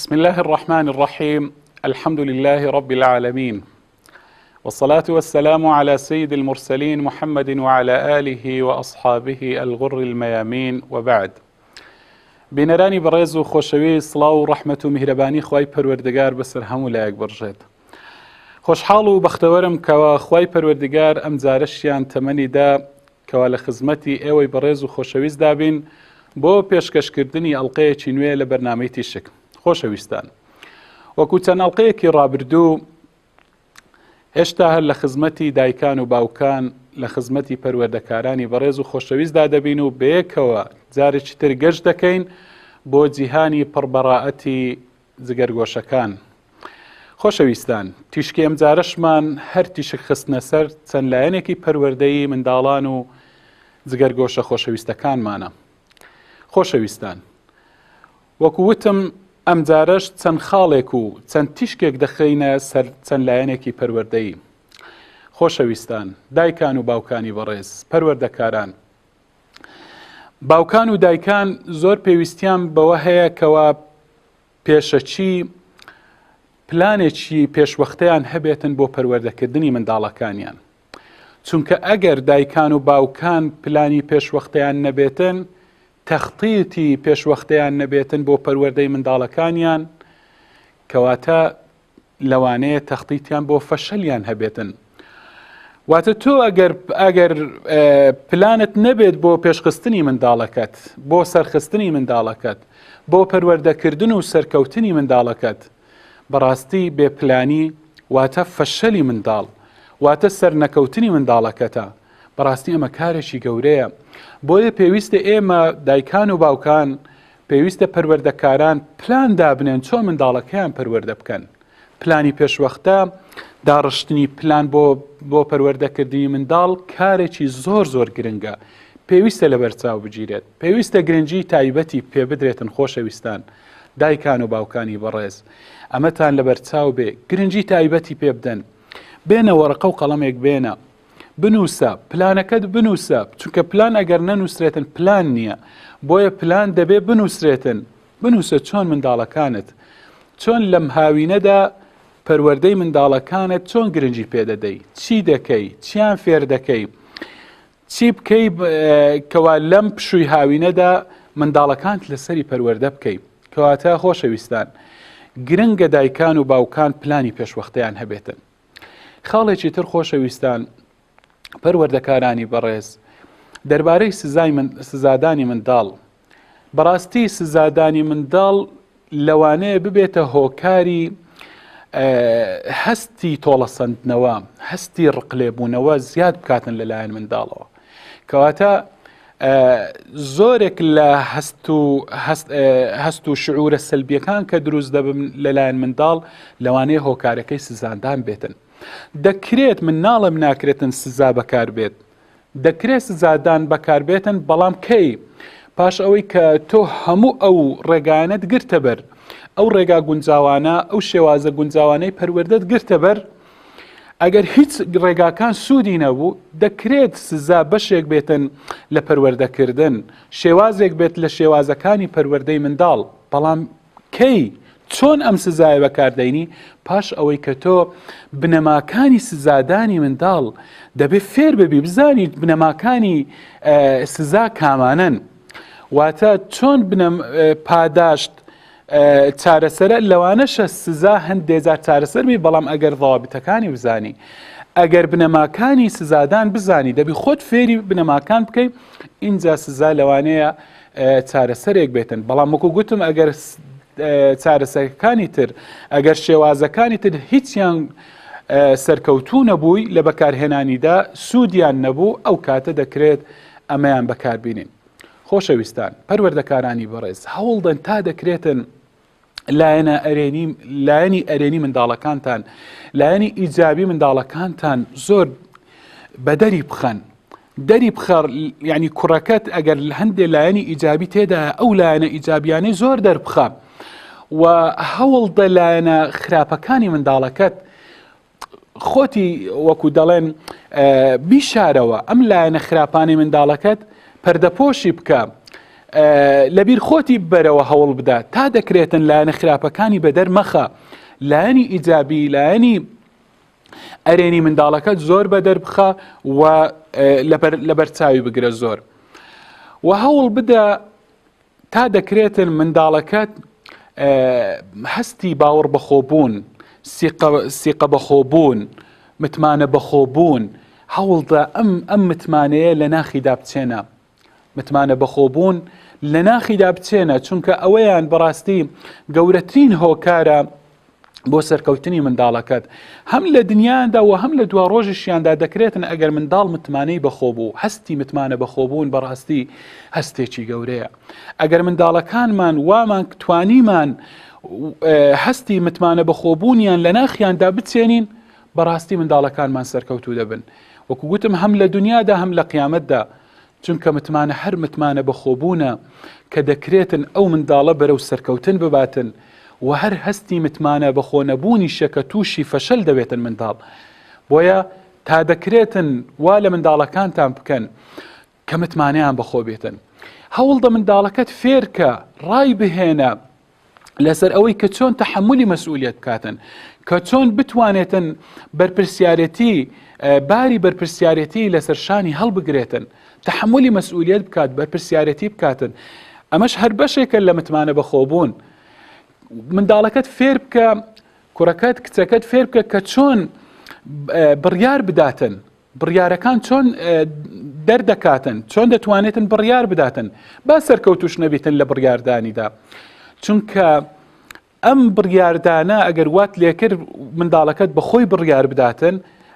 بسم الله الرحمن الرحيم. الحمد لله رب العالمين، والصلاة والسلام على سيد المرسلين محمد وعلى آله وأصحابه الغر الميامين، وبعد. بینەرانی بەڕێز و خۆشەوی، سڵاو و ڕەحمەت و میهرەبانی خوای پەروەردگار بەسەر هەموو لایەک بڕژێت. خۆشحاڵ و بەختەوەرم کەوا خوای پەروەردگار ئەم جارەشیان تەمەنیدا کەوا لە خزمەتی ئێوەی بەڕێز و خۆشەویست دابین بۆ پێشکەشکردنی ئەڵقەیەکی نوێ لە بەرنامەی تیشک. خۆشەویستان، وەکو چەند ئەڵقەیەکی ڕابردوو، هێشتا هەر لە خزمەتی دایکان و باوکان، لە خزمەتی پەروەردەکارانی بەڕێز و خۆشەویستدا دەبین و بەیەکەوە جارێکی تر گەشت دەکەین بۆ جیهانی پڕبەڕائەتی جگەرگۆشەکان. خۆشەویستان، تیشکی ئەم جارەشمان هەر تیشک خستنە سەر چەند لایەنێکی پەروەردەیی منداڵان و جگەرگۆشە خۆشەویستەکانمانە. خۆشەویستان، وەکو وتم، ئەم جارەش چەند خاڵێک و چەند تیشکێک دەخەینە سەر چەند لایەنێکی پەروەردەیی. خۆشەویستان، دایکان و باوکانی بەڕێز، پەروەردەکاران، باوکان و دایکان زۆر پێویستیان بەوە هەیە کەوا پێشەچی پلانێکی پێشوەختەیان هەبێتن بۆ پەروەردەکردنی منداڵەکانیان. چونکە ئەگەر دایکان و باوکان پلانی پێشوەختەیان نەبێتن، تەخطیتی پێشوەختەیان نەبێتن بۆ پەروەردەی منداڵەکانیان، کەواتە لەوانەیە تەخطیتیان بۆ فەشەلیان هەبێتن. واتە تۆ ئەگەر پلانت نەبێت بۆ پێشخستنی منداڵەکەت، بۆ سەرخستنی منداڵەکەت، بۆ پەروەردەکردن و سەرکەوتنی منداڵەکەت، بەڕاستی بێپلانی واتە فەشەلی منداڵ، واتە سەرنەکەوتنی منداڵەکەتە. بەڕاستی ئەمە کارێکی گەورەیە. بۆیە پێویستە ئێمە دایکان و باوکان، پێویستە پەروەردەکاران پلان دابنێن چۆن منداڵەکەیان پەروەردە بکەن. پلانی پێشوەختە، داڕشتنی پلان بۆ پەروەردەکردنی منداڵ کارێکی زۆر زۆر گرنگە، پێویستە لە بەرچاو بگیرێت، پێویستە گرنگی تایبەتی پێ بدرێتن. خۆشەویستان، دایکان و باوکانی بەڕێز، ئەمەتان لە بەرچاو بێ، گرنگی تایبەتی پێ بدەن. بێنە وەرەقە و قەڵەمێک بێنە، بنووسە، پلانەکەت بنووسە، چونکە پلان ئەگەر نەنووسرێتن پلان نییە. بۆیە پلان دەبێ بنووسرێتن. بنووسە چۆن منداڵەکانت، چۆن لەم هاوینەدا پەروەردەی منداڵەکانت چۆن گرنگی پێدەدەی، چی دەکەی، چیان فێر دەکەی، چی بکەی کەوا لەم پشووی هاوینەدا منداڵەکانت لەسەری پەروەردە بکەی. کەواتە خۆشەویستان، گرنگە دایکان و باوکان پلانی پێشوەختەیان هەبێتن. خاڵێکی تر خۆشەویستان، پەروەردەکارانی بەڕێز، دەربارەی سزادانی منداڵ. بەڕاستی سزادانی منداڵ لەوانەیە ببێتە هۆکاری هەستی تۆڵەسەندنەوە، هەستی ڕقلێبوونەوە زیاد بکاتن لەلایەن منداڵەوە. کەواتە زۆرێک لە هەست و شعورە سەلبیەکان کە دروست دەبن لەلایەن منداڵ لەوانەیە هۆکارەکەی سزاندان بێتن. دەکرێت مناڵم ناکرێتن سزا بەکار بێت، دەکرێت سزادان بەکار بێتن، بەڵام کەی پاش ئەوەی کە تۆ هەموو ئەو ڕێگانت گرتە بەر، ئەو ڕێگا گونجاوانە، ئەو شێوازە گونجاوانەی پەروەردەت گرتە بەر، ئەگەر هیچ ڕێگاکان سوودی نەبوو، دەکرێت سزا بەشێک بێتن لە پەروەردەکردن، شێوازێک بێت لە شێوازەکانی پەروەردەی منداڵ. بەڵام کەی چۆن ئەم سزایە بەکاردەینی؟ پاش ئەوەی کە تۆ بنەماکانی سزادانی منداڵ دەبێت فێر ببی، بزانیت بنەماکانی سزا کامانن، واتە چۆن پاداشت چارەسەرە. لەوانەشە سزا هەندێجار چارەسەر بی، بەڵام ئەگەر ضابطەکانی بزانی، ئەگەر بنەماکانی سزادان بزانی، دەبی خۆت فێری بنەماکان بکەی، اینجا سزا لەوانەیە چارەسەرێک بێتن. بەڵام وەکو گوتم، ئەگەر چارەسەرەکانی تر، ئەگەر شێوازەکانی تر هیچیان سەرکەوتوو نەبووی لە بەکارهێنانیدا، سوودیان نەبوو، ئەو کاتە دەکرێت ئەمەیان بەکاربینین. خۆشەویستان، پەروەردەکارانی بەڕێز، هەوڵدەن تا دەکرێتن لایەنی ئەرێنی منداڵەکانتان، لایەنی ئیجابی منداڵەکانتان زۆر بەدەری بخەن. دەری بخەر، یعنی کوڕەکەت ئەگەر هەندێ لایەنی ئیجابی تێدا، ئەو لایەنە ئیجابیانەی زۆر دەربخە و هەوڵدە لایەنە خراپەکانی منداڵەکەت خۆتی وەکو دەڵێن بیشارەوە، ئەم لایەنە خراپانی منداڵەکەت پەردەپۆشی بکە، لەبیر خۆتی ببەرەوە هەوڵ بدات تا دەکرێتن لایەنە خراپەکانی بەدەر مەخە لایەنی ئیجابی لایەنی ئەرێنی منداڵەکەت زۆر بەدەر بخە و لەبەرچاوی بگرە زۆر و هەوڵ بدە تا دەکرێتن منداڵەکەت هەستی باوەڕ بەخۆبوون سیقە بەخۆبوون متمانە بەخۆبوون هەوڵدا ئەم متمانەیە لە ناخیدا بچێنە متمانە بەخۆبوون لە ناخیدا بچێنە چونکە ئەوەیان بەڕاستی گەورەترین هۆکارە بۆ سەرکەوتنی منداڵەکەت هەم لە دنیادا و هەم لە دوا ڕۆژشیاندا دەکرێتن ئەگەر منداڵ متمانەی بەخۆبوو هەستی متمانە بەخۆبوون بەڕاستی هەستێکی گەورەیە ئەگەر منداڵەکانمان وامان توانیمان هەستی متمانە بەخۆبوونیان لە ناخیاندا بچێنین بەڕاستی منداڵەکانمان سەرکەوتوو دەبن وەکو گوتم هەم لە دنیادا هەم لە قیامەتدا چونکە متمانە هەر متمانە بەخۆبوونە کە دەکرێتن ئەو منداڵە بەرەو سەرکەوتن بباتن و هەر هەستی متمانە بەخۆنەبوونی شەکە تووشی فەشەل دەبێتن منداڵ بۆیە تا دەکرێتن وا لە منداڵەکانتان بکەن کە متمانەیان بەخۆ بێتن هەوڵدە منداڵەکەت فێرکە ڕای بهێنە لەسەر ئەوەی کە چۆن تەحملی مەسئولیت بکاتن کە چۆن بتوانێتن بەرپرسیارەتی باری بەرپرسیارەتی لەسەر شانی هەڵبگرێتن تەحملی مەسئولیت بکات بەرپرسیارەتی بکاتن ئەمەش هەر بەشێکە لە متمانە بەخۆبوون منداڵەکەت فێر بکە کوڕەکەت کچەکەت فێر بکە کە چۆن بڕیار بداتن بڕیارەکان چۆن دەردەکاتن چۆن دەتوانێتن بڕیار بداتن با سەرکەوتوش نەبێتن لە بڕیاردانیدا چونکە ئەم بڕیاردانە ئەگەر وات لێکرد منداڵەکەت بەخۆی بڕیار بداتن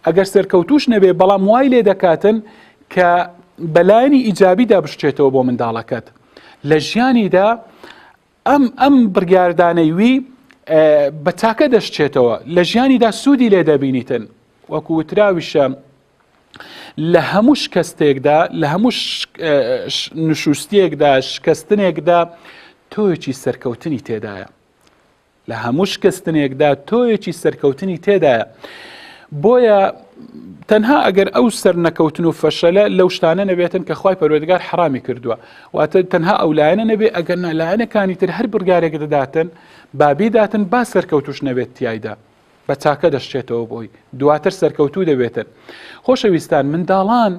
ئەگەر سەرکەوتوش نەبێ بەڵام وای لێ دەکاتن کە بەلایانی ئیجابیدا بشتێتەوە بۆ منداڵەکەت لە ژیانیدا ئەم بڕیاردانەی وی بە تاکە دەشتێتەوە لە ژیانیدا سوودی لێ دەبینیتن وەکو وتراویشە لە هەموو شکستێکدا لە هەموو نشوستیەکدا شکستنێکدا تۆیەکی سەرکەوتنی تێدایە لە هەموو شکستنێکدا تۆیەکی سەرکەوتنی تێدایە بۆیە تەنها ئەگەر ئەو سەر نەکەوتن و فەشەلە لەو شتانە نەبێتن کە خوای پەروەردگار حرامی کردووە واتە تەنها ئەو لایەنە نەبێ ئەگەر لایەنەکانی تر هەر بڕیارێک دەداتن بابیداتن با سەرکەوتوش نەبێت تیایدا بە چاکە دەشتێتەوە بۆی دواتر سەرکەوتوو دەبێتن خۆشەویستان منداڵان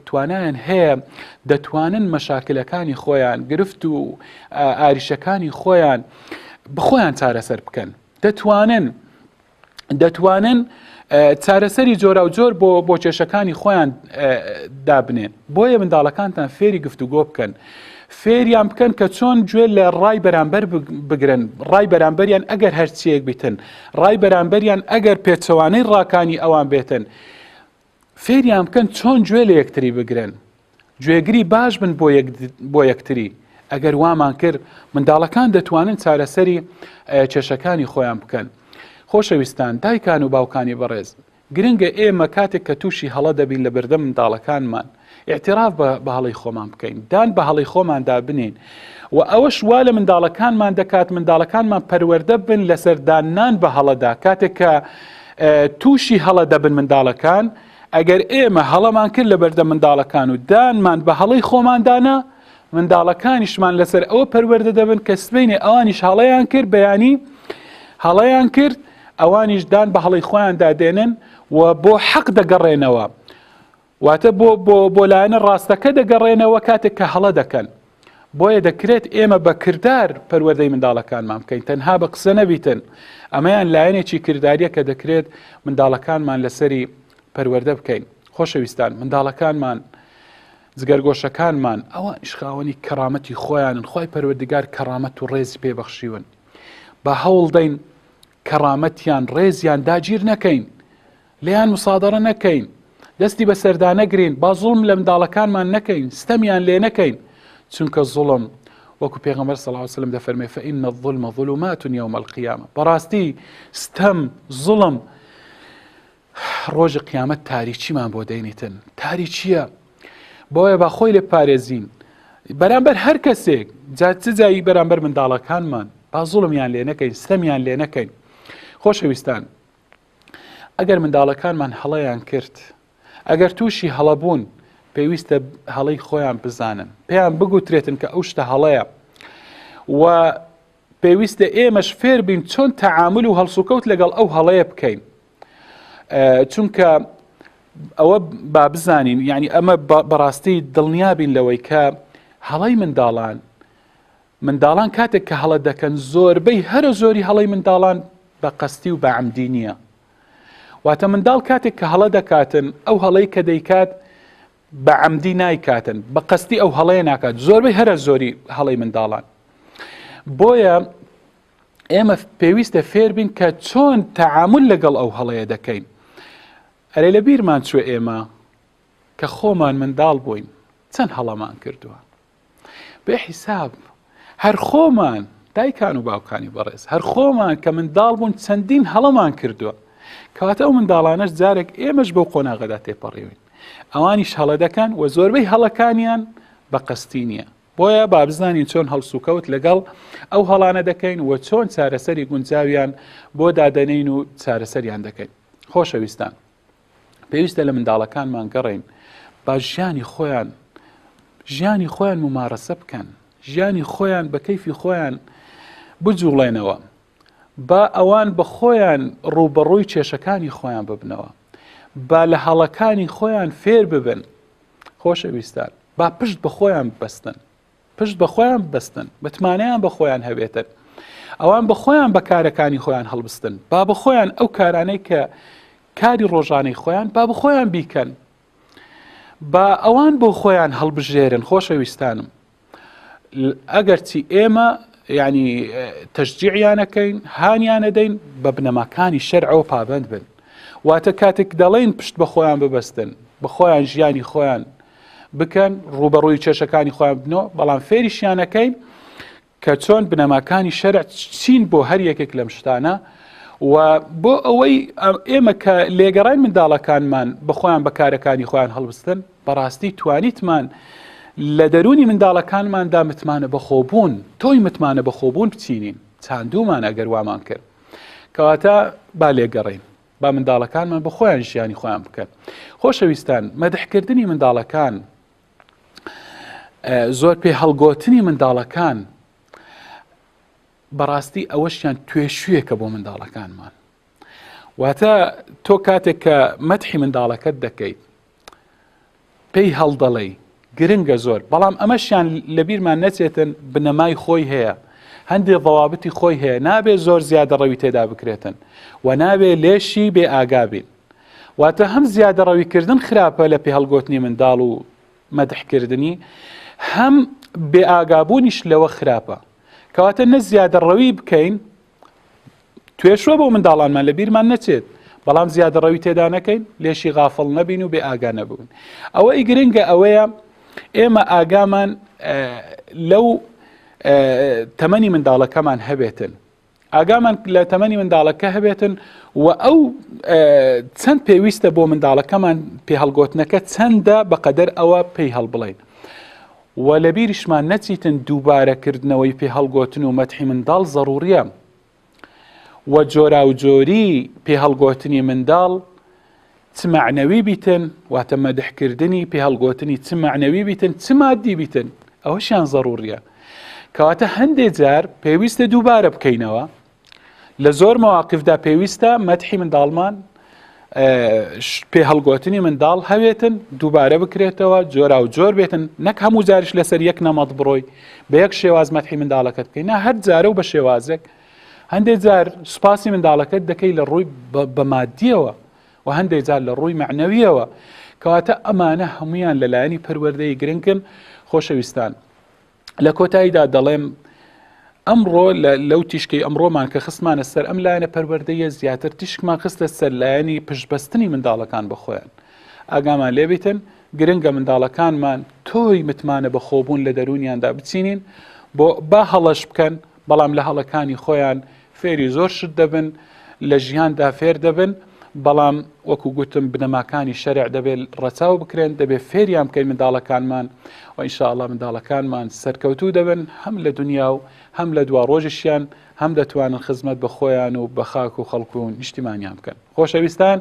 توانایان هەیە دەتوانن مەشاکلەکانی خۆیان گرفت و ئاریشەکانی خۆیان بخۆیان چارەسەر بکەن دەتوانن چارەسەری جۆرا و جۆر بۆ کێشەکانی خۆیان دابنێن بۆیە منداڵەکانتان فێری گفتوگۆ بکەن فێریان بکەن کە چۆن گوێ لە ڕای بەرامبەر بگرن ڕای بەرامبەریان ئەگەر هەرچیەک بیتن ڕای بەرامبەریان ئەگەر پێچەوانەی ڕاکانی ئەوان بێتن فێریان بکەن چۆن گوێ لە یەکتری بگرن گوێگری باش بن بۆ یەکتری ئەگەر وامان کرد منداڵەکان دەتوانن چارەسەری کێشەکانی خۆیان بکەن خۆشەویستان دایکان و باوکانی بەڕێز گرنگە ئێمە کاتێک کە تووشی هەڵە دەبین لە بەردەم منداڵەکانمان اعتراف بە هەڵی خۆمان بکەین دان بە هەڵی خۆماندا بنین و ئەوەش وا لە منداڵەکانمان دەکات منداڵەکانمان پەروەردە بن لەسەر دانان بە هەڵەدا کاتێک کە تووشی هەڵە دەبن منداڵەکان ئەگەر ئێمە هەڵەمان کرد لە بەردەم منداڵەکان و دانمان بە هەڵی خۆماندانا منداڵەکانیشمان لەسەر ئەوە پەروەردە دەبن کە سبەینێ ئەوانیش هەڵەیان کرد بەیانی هەڵەیان کرد ئەوانیش دان بە هەڵی خۆیان دادێنن و بۆ حەق دەگەڕێنەوە واتە بۆ لایەنە ڕاستەکە دەگەڕێنەوە کاتێک کە هەڵە دەکەن بۆیە دەکرێت ئێمە بە کردار پەروەردەی منداڵەکانمان بکەین تەنها بە قسە نەبیتن ئەمەیان لایەنێکی کرداریە کە دەکرێت منداڵەکانمان لەسەری پەروەردە بکەین خۆشەویستان منداڵەکانمان جگەرگۆشەکانمان ئەوە ئیشخاوەنی کەرامەتی خۆیانن خۆی پەروەردگار کەرامەت و ڕێزی پێبەخشیون بە هەوڵ دەین کەرامەتیان ڕێزیان داگیر نەکەین لێیان مسادەڕە نەکەین دەستی بە سەردا نەگرین با زوڵم لە منداڵەکانمان نەکەین ستەمیان لێ نەکەین چونکە زوڵم وەکو پێغەمبەر صلی الله علیه وسلم دەفەرمێ فإن الظلم ظلمات يوم القيامة بەڕاستی ستەم زوڵم ڕۆژی قیامەت تاریچیمان بۆ دەینێتن تاریچیە بۆیە با خۆی لێ پارێزین بەرامبەر هەر کەسێک جایی بەرامبەر منداڵەکانمان با زوڵمیان لێ نەکەین ستەمیان لێ نەکەین خۆشەویستان ئەگەر منداڵەکانمان هەڵەیان کرد ئەگەر تووشی هەڵەبوون پێویستە هەڵەی خۆیان بزانن، پێیان بگوترێتن کە ئەو شتە هەڵەیە و پێویستە ئێمەش فێر بین چۆن تەعامل و هەڵسوکەوت لەگەڵ ئەو هەڵەیە بکەین. چونکە ئەوە با بزانین، یعنی ئەمە بەڕاستی دڵنیابین لەوەی کە هەڵەی منداڵان کاتێک کە هەڵە دەکەن زۆربەی هەرە زۆری هەڵەی منداڵان بە قەستی و بە عەمدی نییە. واتە منداڵ کاتێک کە هەڵە دەکاتن ئەو هەڵەی کە دەیکات بە عەمدی نایکاتن، بە قەستی ئەو هەڵەیە ناکات، زۆربەی هەرە زۆری هەڵەی منداڵان. بۆیە ئێمە پێویستە فێر بین کە چۆن تەعامل لەگەڵ ئەو هەڵەیە دەکەین. ئەرێ لە بیرمان چوە ئێمە کە خۆمان منداڵ بووین چەند هەڵەمان کردووە بێ حیساب، هەر خۆمان دایکان و باوکانی بەڕێز هەر خۆمان کە منداڵ بوون چەندین هەڵەمان کردووە، کەواتە ئەو منداڵانەش جارێک ئێمەش بەو قۆناغەدا تێپەڕێوین، ئەوانیش هەڵە دەکەن و زۆربەی هەڵەکانیان بە قەستی نییە. بۆیە با بزانین چۆن هەڵسوکەوت لەگەڵ ئەو هەڵانە دەکەین و چۆن چارەسەری گونجاویان بۆ دادەنین و چارەسەریان دەکەین. خۆشەویستان، پێویستە لە منداڵەکانمان گەڕین با ژیانی خۆیان ممارەسە بکەن، ژیانی خۆیان بە کەیفی خۆیان بجوڵێنەوە، با ئەوان بە خۆیان ڕوبەڕووی کێشەکانی خۆیان ببنەوە، با لە هەڵەکانی خۆیان فێر ببن. خۆشەویستان، با پشت بە خۆیان بەستن، بتمانەیان بە خۆیان هەبێتن، ئەوان بە خۆیان بە کارەکانی خۆیان هەڵبستن، با بە خۆیان ئەو کارانەی کە کاری ڕۆژانەی خۆیان با بە خۆیان بیکەن، با ئەوان بۆ خۆیان هەڵبژێرن. خۆشەویستانم، ئەگەرچی ئێمە یعنی تەشجیعیانەکەین، هانیانەدەین، بە بنەماکانی شەرعەوە پابەند بن. واتە کاتێک دەڵێن پشت بە خۆیان ببەستن، بە خۆیان ژیانی خۆیان بکەن، ڕوبەڕووی کێشەکانی خۆیان بنەوە، بەڵام فێریشیانەکەین کە چۆن بنەماکانی شەرع چین بۆ هەر یەکێک لەم شتانە، و بۆ ئەوەی ئێمە کە لێگەڕین منداڵەکانمان بە خۆیان بە کارەکانی خۆیان هەڵبستن، بەڕاستی توانیتمان لە دەرونی منداڵەکانماندا متمانە بەخۆبوون، تۆی متمانە بەخۆبوون بچینین، چاندوومان ئەگەر وامان کرد. کەواتە با لێگەڕین، با منداڵەکانمان بە خۆیان ژیانی خۆیان بکەن. خۆشەویستان، مەدحکردنی منداڵەکان، زۆر پێ هەڵگۆتنی منداڵەکان، بەڕاستی ئەوەشیان توێشوویەکە بۆ منداڵەکانمان. واتە تۆ کاتێک کە مەدحی منداڵەکەت دەکەیت، پێی هەڵدەڵێی گرنگە زۆر، بەڵام ئەمەشیان لەبیرمان نەچێتن بنەمای خۆی هەیە، هەندێک ضەوابتی خۆی هەیە، نابێ زۆر زیادە ڕەوی تێدا بکرێتن و نابێ لێشی بێ ئاگا بین. واتە هەم زیادە ڕەویکردن خراپە لە پێ هەڵگۆتنی منداڵ و مەدحکردنی، هەم بێ ئاگابوونیش لەوە خراپە. کەواتە نە زیادە ڕەوی بکەین، توێشوە بۆ منداڵانمان لە بیرمان نەچێت، بەڵام زیادە ڕەوی تێدا نەکەین، لێشی غافڵ نەبین و بێ ئاگا نەبوون. ئەوەی گرنگە ئەوەیە ئێمە ئاگامان لەو تەمەنی منداڵەکەمان هەبێتن، ئاگامان لە تەمەنی منداڵەکە هەبێتن و ئەو چەند پێویستە بۆ منداڵەکەمان پێ هەڵگۆتنەکە چەندە بەقەدەر ئەوە پێی هەڵبڵێن. و لە بیریشمان نەچیتن دووبارەکردنەوەی پێ هەڵگۆتن و مەدحی منداڵ ضەروریە، و جۆرا و جۆری پێ هەڵگۆتنی منداڵ چ معنەوی بیتن، واتە مەدحکردنی پێ هەڵگۆتنی چ معنەوی بیتن، چ مادی بیتن، ئەوەشیان ضەروریە. کەواتە هەندێک جار پێویستە دووبارە بکەینەوە، لە زۆر مەواقفدا پێویستە مەدحی منداڵمان پێ هەڵگۆتنی منداڵ هەوێتن، دووبارە بکرێتەوە، جۆرا و جۆر بێتن، نەک هەموو جاریش لەسەر یەک نەمەڵ بڕۆی بە یەک شێواز مەدحی منداڵەکەت بکەین، نا هەر جارە و بە شێوازێک. هەندێک جار سوپاسی منداڵەکەت دەکەی لە ڕووی بە مادیەوە و هەندێک جار لە ڕووی معنەویەوە، کەواتە ئەمانە هەمویان لەلایەنی پەروەردەی گرنگن. خۆشەویستان، لە کۆتاییدا دەڵێم ئەمڕۆ لەو تیشکەی ئەمڕۆمان کە خستمانە سەر ئەم لایەنە پەروەردەیە، زیاتر تیشکمان خستە سەر لایەنی پشتبەستنی منداڵەکان بە خۆیان. ئاگامان لێبیتن گرنگە منداڵەکانمان تۆی متمانە بە خۆبوون لە دەرونیاندا بچینین، بۆ با هەڵەش بکەن، بەڵام لە هەڵەکانی خۆیان فێری زۆر شت دەبن، لە ژیاندا فێر دەبن، بەڵام وەکو گوتم بنەماکانی شەرع دەبێت ڕەچاو بکرێن، دەبێت فێریان بکەین منداڵەکانمان و ئینشاءڵڵا منداڵەکانمان سەرکەوتوو دەبن هەم لە دنیا و هەم لە دوا ڕۆژیشیان، هەم دەتوانن خزمەت بە خۆیان و بە خاک و خەڵک و نیشتیمانیان بکەن. خۆشەویستان،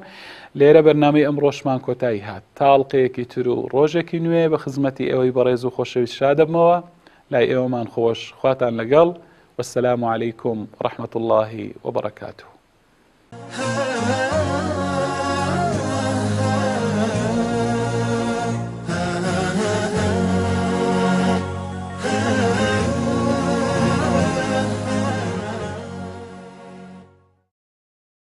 لێرە بەرنامەی ئەمڕۆشمان کۆتایی هات. تاڵقەیەکی تر و ڕۆژێکی نوێ بە خزمەتی ئێوەی بەڕێز و خۆشەویست شادەبمەوە. لای ئێوەمان خۆش، خواتان لەگەڵ، والسلام عليكم ورحمة الله وبركاته.